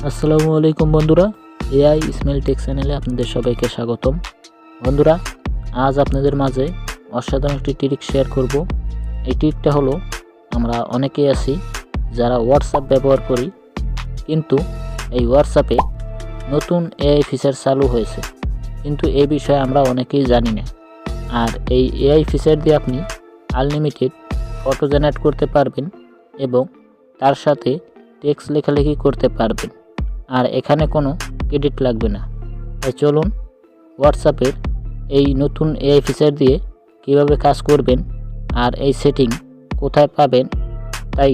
আসসালামু আলাইকুম বন্ধুরা, এআই ইসমাইল টেক চ্যানেলে আপনাদের সবাইকে স্বাগতম। বন্ধুরা, আজ আপনাদের মাঝে অসাধারণ একটি ট্রিক শেয়ার করব। এই ট্রিকটা হলো, আমরা অনেকেই আছি যারা হোয়াটসঅ্যাপ ব্যবহার করি, কিন্তু এই হোয়াটসঅ্যাপে নতুন এআই ফিচার চালু হয়েছে, কিন্তু এই বিষয়ে আমরা অনেকেই জানি না। আর এই এআই ফিচার দিয়ে আপনি আনলিমিটেড ফটো জেনারেট করতে পারবেন এবং তার সাথে টেক্সট লেখালেখি করতে পারবেন, আর এখানে কোনো ক্রেডিট লাগবে না। তাই চলুন হোয়াটসঅ্যাপের এই নতুন এআই ফিচার দিয়ে কিভাবে কাজ করবেন আর এই সেটিং কোথায় পাবেন, তাই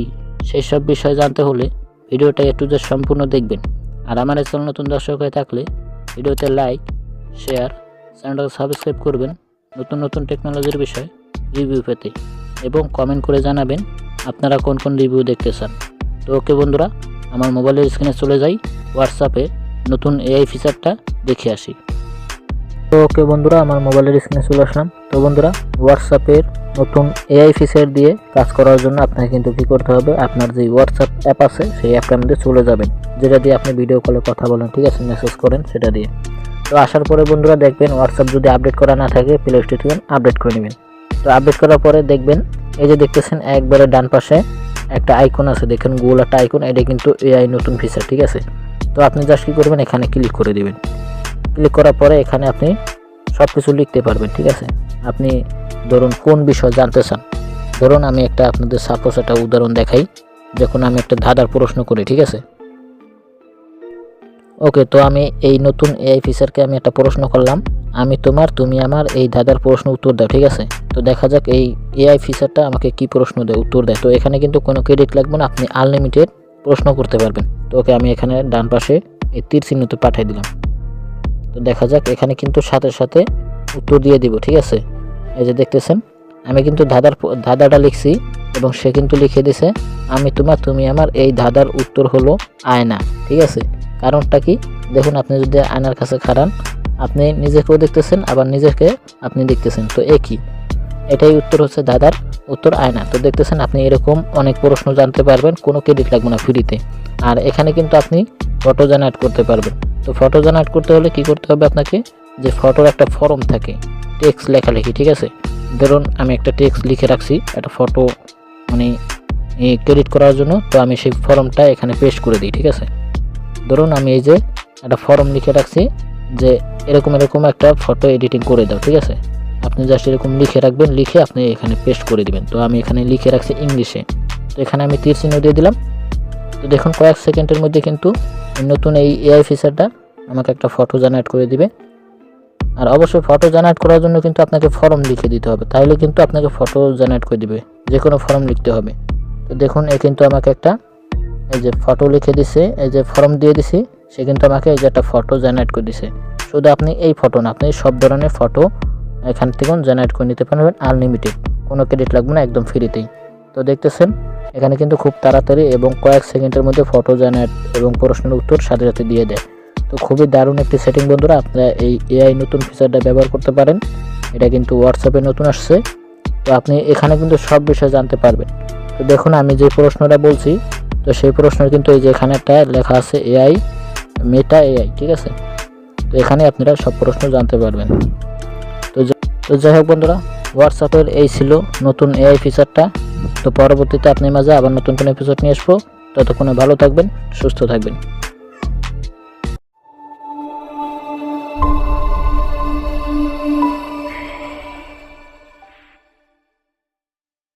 সেই সব বিষয় জানতে হলে ভিডিওটা একটু যে সম্পূর্ণ দেখবেন। আর আমার এই চ্যানেল নতুন দর্শক হয়ে থাকলে ভিডিওতে লাইক, শেয়ার, চ্যানেলটাকে সাবস্ক্রাইব করবেন নতুন নতুন টেকনোলজির বিষয় রিভিউ পেতে, এবং কমেন্ট করে জানাবেন আপনারা কোন কোন রিভিউ দেখতে চান। তো ওকে বন্ধুরা, আমার মোবাইলের স্ক্রিনে চলে যাই, হোয়াটসঅ্যাপে নতুন এআই ফিচারটা দেখে আসি। তো ওকে বন্ধুরা, আমার মোবাইলের স্ক্রিনে চলে আসলাম। তো বন্ধুরা, হোয়াটসঅ্যাপের নতুন এআই ফিচার দিয়ে কাজ করার জন্য আপনাকে কিন্তু কী করতে হবে, আপনার যে হোয়াটসঅ্যাপ অ্যাপ আছে সেই অ্যাপটার মধ্যে চলে যাবেন, যেটা দিয়ে আপনি ভিডিও কলে কথা বলেন, ঠিক আছে, মেসেজ করেন সেটা দিয়ে। তো আসার পরে বন্ধুরা দেখবেন হোয়াটসঅ্যাপ যদি আপডেট করা না থাকে প্লে স্টোর থেকে আপডেট করে নেবেন। তো আপডেট করার পরে দেখবেন এই যে দেখতেছেন একবারে ডান পাশে একটা আইকন আছে, দেখেন গোল একটা আইকন, এটা কিন্তু এআই নতুন ফিচার, ঠিক আছে। তো আপনি জাস্ট কী করবেন, এখানে ক্লিক করে দিবেন। ক্লিক করার পরে এখানে আপনি সব কিছু লিখতে পারবেন, ঠিক আছে। আপনি ধরুন কোন বিষয় জানতে চান, ধরুন আমি একটা আপনাদের সাপোজ একটা উদাহরণ দেখাই, যখন আমি একটা ধাঁধার প্রশ্ন করি, ঠিক আছে। ওকে, তো আমি এই নতুন এআই ফিচারকে আমি একটা প্রশ্ন করলাম, আমি তোমার তুমি আমার এই ধাঁধার প্রশ্ন উত্তর দাও, ঠিক আছে। তো দেখা যাক এই এআই ফিচারটা আমাকে কি প্রশ্ন দেয়, উত্তর দেয়। তো এখানে কিন্তু কোনো ক্রেডিট লাগবে না, আপনি আনলিমিটেড প্রশ্ন করতে পারবেন। তো ওকে, আমি এখানে ডান পাশে এই তীর চিহ্নতে পাঠিয়ে দিলাম। তো দেখা যাক এখানে কিন্তু সাথে সাথে উত্তর দিয়ে দিব, ঠিক আছে। এই যে দেখতেছেন আমি কিন্তু ধাঁধাটা লিখছি এবং সে কিন্তু লিখে দিছে আমি তোমার তুমি আমার এই ধাঁধার উত্তর হলো আয়না, ঠিক আছে। কারণটা কি, দেখুন আপনি যদি আয়নার কাছে খাড়ান, আপনি নিজেকেও দেখতেছেন আবার নিজেকে আপনি দেখতেছেন, তো একই, এটাই উত্তর হচ্ছে ধাঁধার উত্তর আয়না। তো দেখতেছেন আপনি এরকম অনেক প্রশ্ন জানতে পারবেন, কোনো ক্রেডিট লাগবে না, ফ্রিতে। আর এখানে কিন্তু আপনি ফটো জেনারেট করতে পারবেন। তো ফটো জেনারেট করতে হলে কি করতে হবে আপনাকে, যে ফটোর একটা ফর্ম থাকে, টেক্সট লেখালেখি, ঠিক আছে। ধরুন আমি একটা টেক্সট লিখে রাখছি একটা ফটো মানে ক্রেডিট করার জন্য, তো আমি সেই ফর্মটা এখানে পেস্ট করে দিই, ঠিক আছে। ধরুন আমি এই যে একটা ফর্ম লিখে রাখছি যে এরকম এরকম একটা ফটো এডিটিং করে দাও, ঠিক আছে। আপনি জাস্ট এরকম লিখে রাখবেন, লিখে আপনি এখানে পেস্ট করে দিবেন। তো আমি এখানে লিখে রাখছি ইংলিশে, তো এখানে আমি তীর চিহ্ন দিয়ে দিলাম। তো দেখুন কয়েক সেকেন্ডের মধ্যে কিন্তু নতুন এই এআই ফিচারটা আমাকে একটা ফটো জেনারেট করে দিবে। আর অবশ্যই ফটো জেনারেট করার জন্য কিন্তু আপনাকে ফর্ম লিখে দিতে হবে, তাহলে কিন্তু আপনাকে ফটো জেনারেট করে দিবে, যে কোনো ফর্ম লিখতে হবে। তো দেখুন এ কিন্তু আমাকে একটা এই যে ফটো লিখে দিছে, এই যে ফর্ম দিয়ে দিছি, সে কিন্তু আমাকে এই যে একটা ফটো জেনারেট করে দিছে। শুধু আপনি এই ফটো না, আপনি সব ধরনের ফটো এখান থেকে জেনারেট করে নিতে পারবেন আনলিমিটেড, কোনো ক্রেডিট লাগবে না, একদম ফ্রিতেই। তো দেখতেছেন এখানে কিন্তু খুব তাড়াতাড়ি এবং কয়েক সেকেন্ডের মধ্যে ফটো জেনারেট এবং প্রশ্নের উত্তর সাথে সাথে দিয়ে দেয়। তো খুবই দারুণ একটি সেটিং বন্ধুরা, আপনারা এই এআই নতুন ফিচারটা ব্যবহার করতে পারেন। এটা কিন্তু হোয়াটসঅ্যাপে নতুন আসছে, তো আপনি এখানে কিন্তু সব বিষয় জানতে পারবেন। তো দেখুন আমি যে প্রশ্নটা বলছি, তো সেই প্রশ্নের কিন্তু এই যে এখানে একটা লেখা আছে এআই মেটা এআই, ঠিক আছে। তো এখানে আপনারা সব প্রশ্ন জানতে পারবেন। তো যাই হোক বন্ধুরা, হোয়াটসঅ্যাপের এই ছিল নতুন এআই ফিচারটা। তো পরবর্তীতে আপনার মাঝে আবার নতুন কোনো এপিসোড নিয়ে আসবো। ততক্ষণে ভালো থাকবেন, সুস্থ থাকবেন।